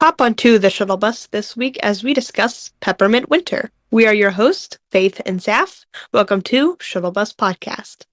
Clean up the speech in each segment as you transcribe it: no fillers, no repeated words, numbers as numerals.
Hop onto the shuttle bus this week as we discuss Peppermint Winter. We are your hosts, Faith and Sapph. Welcome to Shuttle Bus Podcast.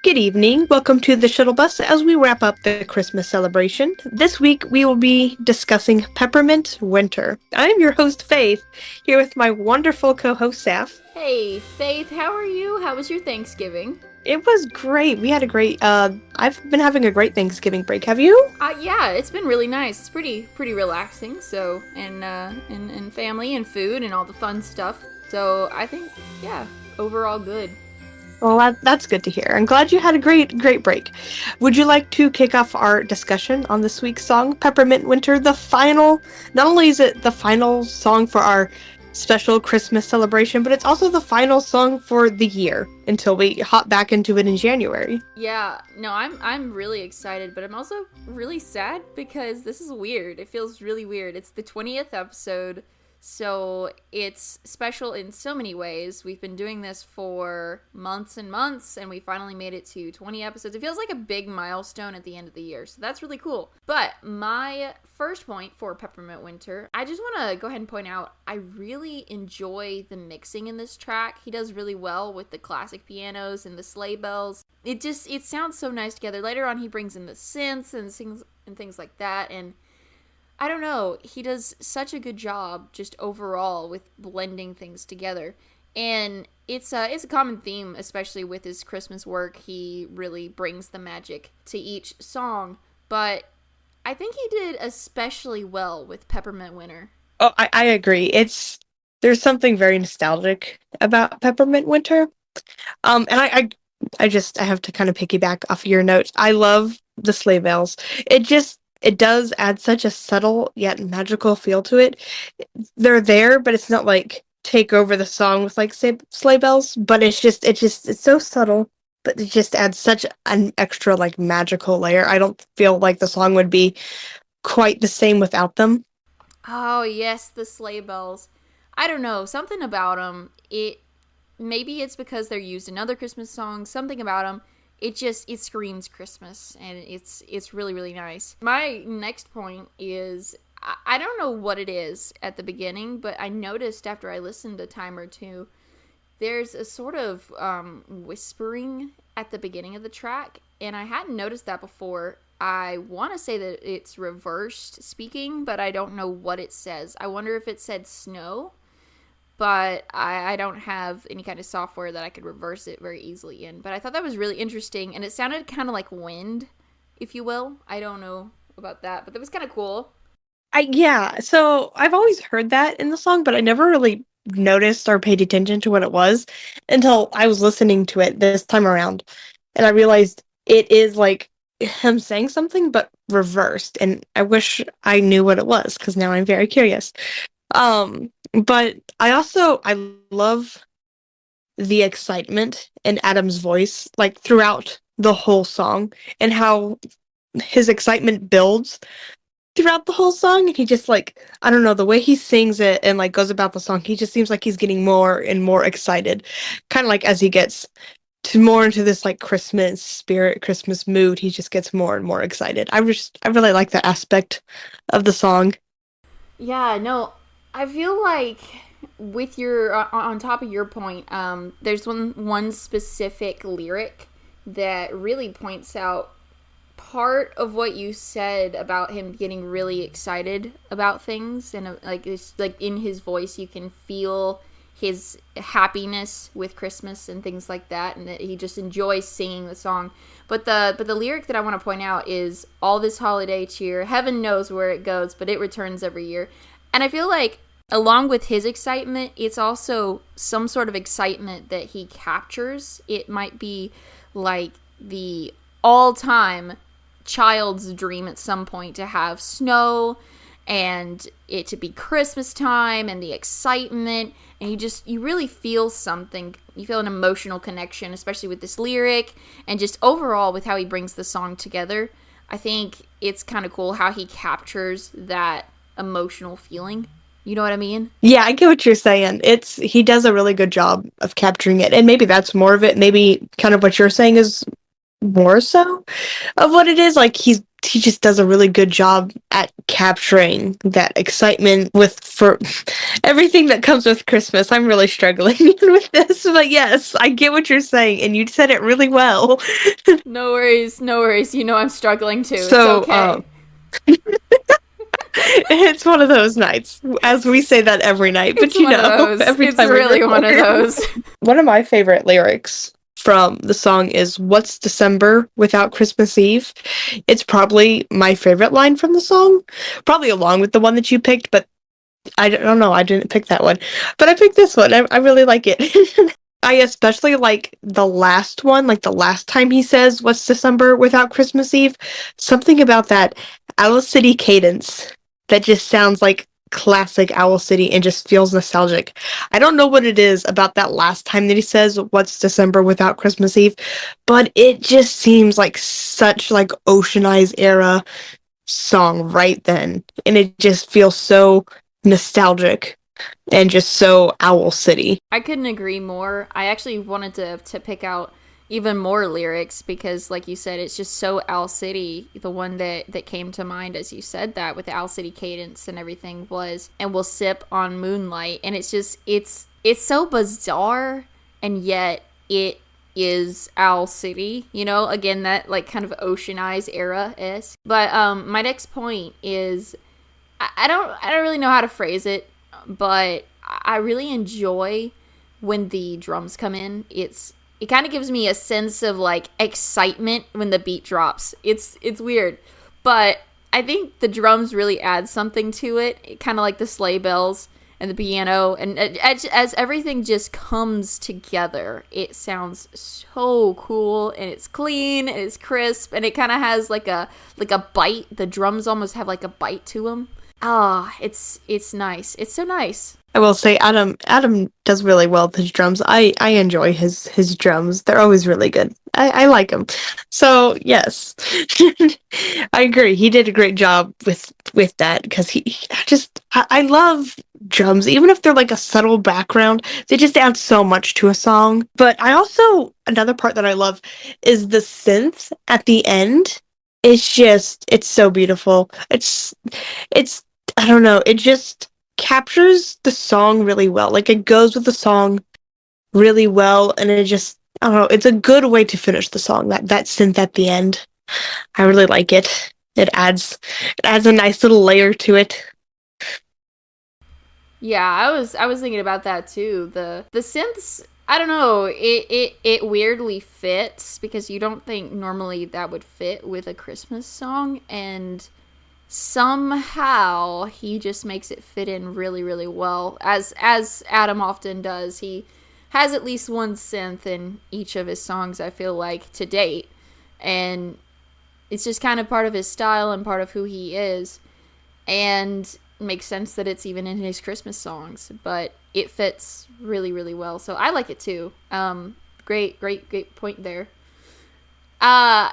Good evening. Welcome to the shuttle bus as we wrap up the Christmas celebration. This week we will be discussing Peppermint Winter. I am your host, Faith, here with my wonderful co-host, Sapph. Hey, Faith, how are you? How was your Thanksgiving? It was great. We had a great, I've been having a great Thanksgiving break. Have you? Yeah, it's been really nice. It's pretty relaxing. So, and family and food and all the fun stuff. So I think, yeah, overall good. Well, that's good to hear. I'm glad you had a great break. Would you like to kick off our discussion on this week's song, Peppermint Winter, not only is it the final song for our special Christmas celebration, but it's also the final song for the year until we hop back into it in January. Yeah, no, I'm really excited, but I'm also really sad because this is weird. It feels really weird. It's the 20th episode. So it's special in so many ways. We've been doing this for months and months, and we finally made it to 20 episodes. It feels like a big milestone at the end of the year, so that's really cool. But my first point for Peppermint Winter, I just want to go ahead and point out, I really enjoy the mixing in this track. He does really well with the classic pianos and the sleigh bells. It sounds so nice together. Later on, he brings in the synths and sings and things like that, and I don't know, he does such a good job just overall with blending things together. And it's a common theme, especially with his Christmas work. He really brings the magic to each song. But I think he did especially well with Peppermint Winter. Oh, I agree. There's something very nostalgic about Peppermint Winter. And I have to kind of piggyback off your notes. I love the sleigh bells. It does add such a subtle yet magical feel to it. They're there, but it's not like take over the song with like sleigh bells, but it's so subtle, but it just adds such an extra like magical layer. I don't feel like the song would be quite the same without them. Oh, yes, the sleigh bells. I don't know, something about them, maybe it's because they're used in other Christmas songs, something about them, it screams Christmas, and it's really, really nice. My next point is, I don't know what it is at the beginning, but I noticed after I listened a time or two, there's a sort of whispering at the beginning of the track, and I hadn't noticed that before. I want to say that it's reversed speaking, but I don't know what it says. I wonder if it said snow, but I don't have any kind of software that I could reverse it very easily in. But I thought that was really interesting, and it sounded kind of like wind, if you will. I don't know about that, but that was kind of cool. Yeah, so I've always heard that in the song, but I never really noticed or paid attention to what it was until I was listening to it this time around. And I realized it is like him saying something, but reversed. And I wish I knew what it was, because now I'm very curious. But I love the excitement in Adam's voice, like throughout the whole song, and how his excitement builds throughout the whole song. And he just like, I don't know, the way he sings it and like goes about the song, he just seems like he's getting more and more excited. Kind of like as he gets to more into this like Christmas spirit, Christmas mood, he just gets more and more excited. I really like that aspect of the song. Yeah, no, I feel like with your on top of your point, there's one specific lyric that really points out part of what you said about him getting really excited about things, and like it's like in his voice you can feel his happiness with Christmas and things like that, and that he just enjoys singing the song. But the lyric that I want to point out is all this holiday cheer, heaven knows where it goes, but it returns every year. And I feel like along with his excitement, it's also some sort of excitement that he captures. It might be like the all-time child's dream at some point to have snow and it to be Christmas time and the excitement, and you really feel something. You feel an emotional connection, especially with this lyric and just overall with how he brings the song together. I think it's kind of cool how he captures that emotional feeling. You know what I mean? Yeah, I get what you're saying. He does a really good job of capturing it, and maybe that's more of it. Maybe kind of what you're saying is more so of what it is. Like he just does a really good job at capturing that excitement with for everything that comes with Christmas. I'm really struggling with this, but yes, I get what you're saying, and you said it really well. No worries, no worries. You know I'm struggling too. It's So, okay. it's one of those nights, as we say that every night, It's but you one of know, those. every It's time we really one of record. those. One of my favorite lyrics from the song is "What's December without Christmas Eve?" It's probably my favorite line from the song, probably along with the one that you picked, but I don't know, I didn't pick that one. But I picked this one. I really like it. I especially like the last one, like the last time he says, "What's December without Christmas Eve?" Something about that Owl City cadence that just sounds like classic Owl City and just feels nostalgic. I don't know what it is about that last time that he says, "What's December without Christmas Eve?" But it just seems like such like Ocean Eyes era song right then. And it just feels so nostalgic and just so Owl City. I couldn't agree more. I actually wanted to pick out even more lyrics because, like you said, it's just so Owl City. The one that came to mind as you said that with the Owl City cadence and everything was, and we'll sip on moonlight, and it's just it's so bizarre, and yet it is Owl City. You know, again that like kind of Ocean Eyes era is. But my next point is I don't really know how to phrase it, but I really enjoy when the drums come in. It kind of gives me a sense of like excitement when the beat drops. It's weird, but I think the drums really add something to it. Kind of like the sleigh bells and the piano, and as everything just comes together, it sounds so cool, and it's clean, and it's crisp, and it kind of has like a bite. The drums almost have like a bite to them. Ah, it's nice. It's so nice. I will say Adam does really well with his drums. I enjoy his drums. They're always really good. I like them. So yes, I agree. He did a great job with that because I love drums, even if they're like a subtle background. They just add so much to a song. But I also another part that I love is the synth at the end. It's so beautiful. It's I don't know. It just captures the song really well. Like it goes with the song really well, and it just I don't know. It's a good way to finish the song. That synth at the end, I really like it. It adds a nice little layer to it. Yeah, I was thinking about that too. The synths, I don't know, it weirdly fits because you don't think normally that would fit with a Christmas song, and somehow he just makes it fit in really really well, as Adam often does. He has at least one synth in each of his songs, I feel like, to date, and it's just kind of part of his style and part of who he is, and makes sense that it's even in his Christmas songs, but it fits really really well, so I like it too. Great point there. uh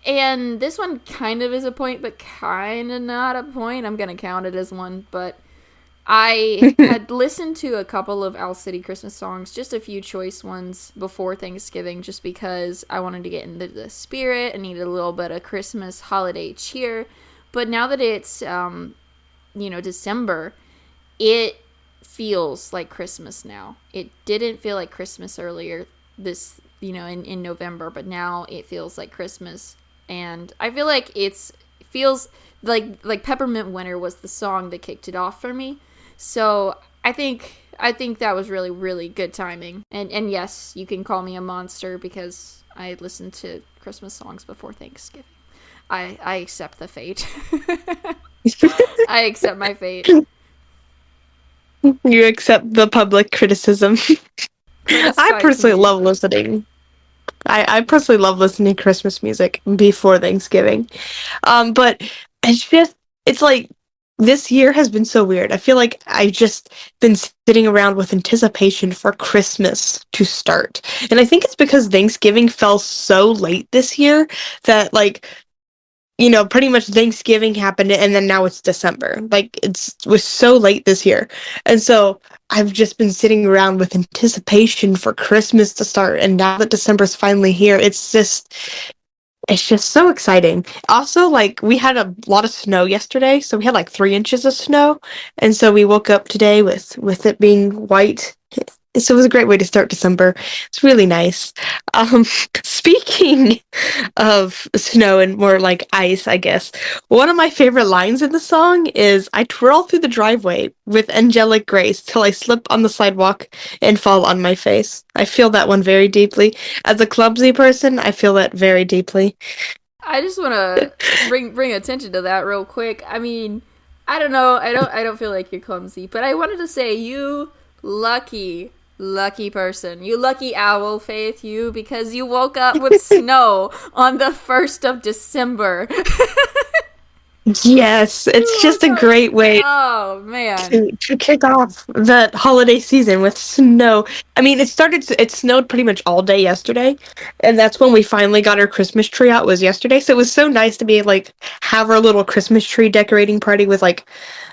and this one kind of is a point, but kind of not a point. I'm gonna count it as one, but I had listened to a couple of Owl City Christmas songs, just a few choice ones before Thanksgiving, just because I wanted to get into the spirit and needed a little bit of Christmas holiday cheer. But now that it's December, it feels like Christmas now. It didn't feel like Christmas earlier this, in November, but now it feels like Christmas. And I feel like it feels like Peppermint Winter was the song that kicked it off for me. So I think that was really really good timing. And yes, you can call me a monster because I listened to Christmas songs before Thanksgiving. I accept the fate. I accept my fate. You accept the public criticism. I Criticize personally me. love listening. I personally love listening to Christmas music before Thanksgiving. But it's just, it's like this year has been so weird. I feel like I've just been sitting around with anticipation for Christmas to start. And I think it's because Thanksgiving fell so late this year that, like, pretty much Thanksgiving happened and then now it's December. Like, was so late this year. And so I've just been sitting around with anticipation for Christmas to start. And now that December's finally here, it's just It's just so exciting. Also, like, we had a lot of snow yesterday, so we had like 3 inches of snow, and so we woke up today with it being white. So it was a great way to start December. It's really nice. Um, speaking of snow and more like ice, I guess, one of my favorite lines in the song is I twirl through the driveway with angelic grace till I slip on the sidewalk and fall on my face. I feel that one very deeply. As a clumsy person, I feel that very deeply. I just want to bring attention to that real quick. I mean, I don't know. I don't feel like you're clumsy, but I wanted to say you lucky person. You lucky owl, Faith, you, because you woke up with snow on the 1st of December. Yes, it's You just woke a up. great way Oh man. to kick off the holiday season with snow. I mean, it snowed pretty much all day yesterday, and that's when we finally got our Christmas tree out was yesterday. So it was so nice to be like have our little Christmas tree decorating party with like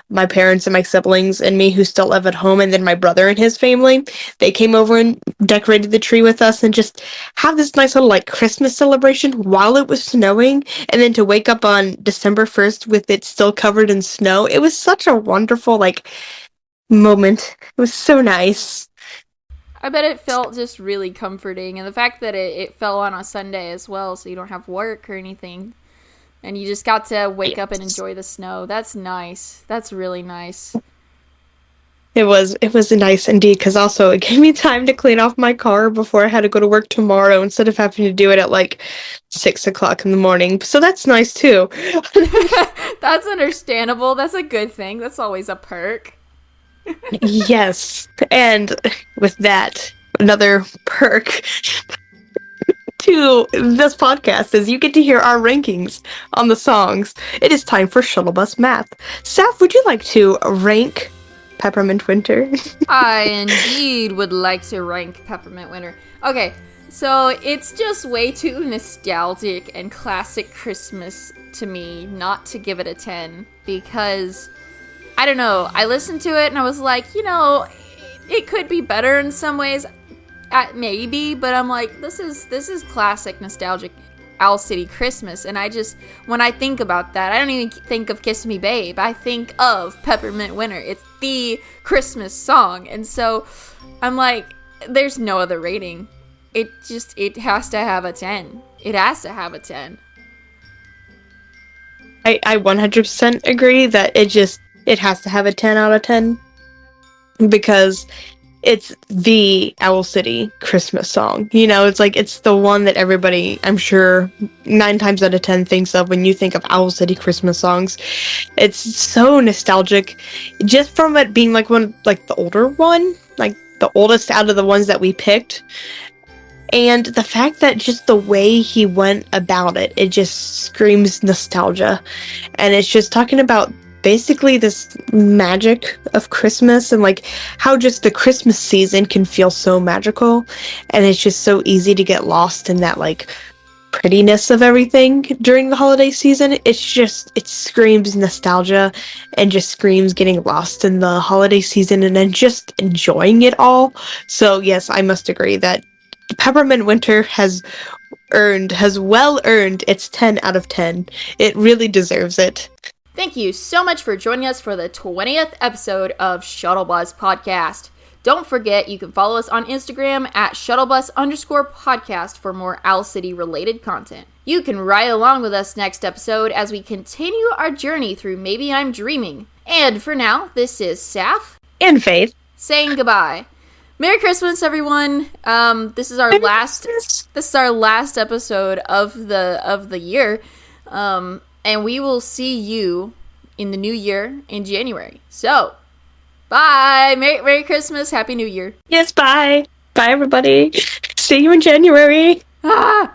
my parents and my siblings and me who still live at home, and then my brother and his family. They came over and decorated the tree with us and just have this nice little like Christmas celebration while it was snowing, and then to wake up on December 1st with it still covered in snow. It was such a wonderful like moment. It was so nice. I bet it felt just really comforting, and the fact that it fell on a Sunday as well, so you don't have work or anything, and you just got to wake up and Yes. enjoy the snow. That's nice. That's really nice. It was nice indeed because also it gave me time to clean off my car before I had to go to work tomorrow instead of having to do it at like 6 o'clock in the morning. So that's nice too. That's understandable. That's a good thing. That's always a perk. Yes. And with that, another perk to this podcast is you get to hear our rankings on the songs. It is time for Shuttle Bus Math. Sapph, would you like to rank Peppermint Winter? I indeed would like to rank Peppermint Winter. Okay, so it's just way too nostalgic and classic Christmas to me not to give it a 10 because I don't know. I listened to it and I was like, it could be better in some ways. Maybe, but I'm like, this is classic nostalgic Owl City Christmas, and I just when I think about that, I don't even think of Kiss Me Babe. I think of Peppermint Winter. It's the Christmas song, and so I'm like, there's no other rating. It has to have a 10. It has to have a 10. I 100% agree that it has to have a 10 out of 10 because it's the Owl City Christmas song. It's like it's the one that everybody, I'm sure, 9 times out of 10 thinks of when you think of Owl City Christmas songs. It's so nostalgic, just from it being like the older one, like the oldest out of the ones that we picked. And the fact that just the way he went about it, it just screams nostalgia. And it's just talking about basically this magic of Christmas and like how just the Christmas season can feel so magical. And it's just so easy to get lost in that like prettiness of everything during the holiday season. It screams nostalgia and just screams getting lost in the holiday season and then just enjoying it all. So yes, I must agree that Peppermint Winter has well earned its 10 out of 10. It really deserves it. Thank you so much for joining us for the 20th episode of Shuttle Bus Podcast. Don't forget, you can follow us on Instagram at shuttlebus_podcast for more Owl City related content. You can ride along with us next episode as we continue our journey through Maybe I'm Dreaming. And for now, this is Sapph And Faith. saying goodbye. Merry Christmas, everyone. This is our Merry last. Christmas. This is our last episode of the year, and we will see you in the new year in January. So, bye. Merry Christmas. Happy New Year. Yes, bye. Bye, everybody. See you in January. Ah.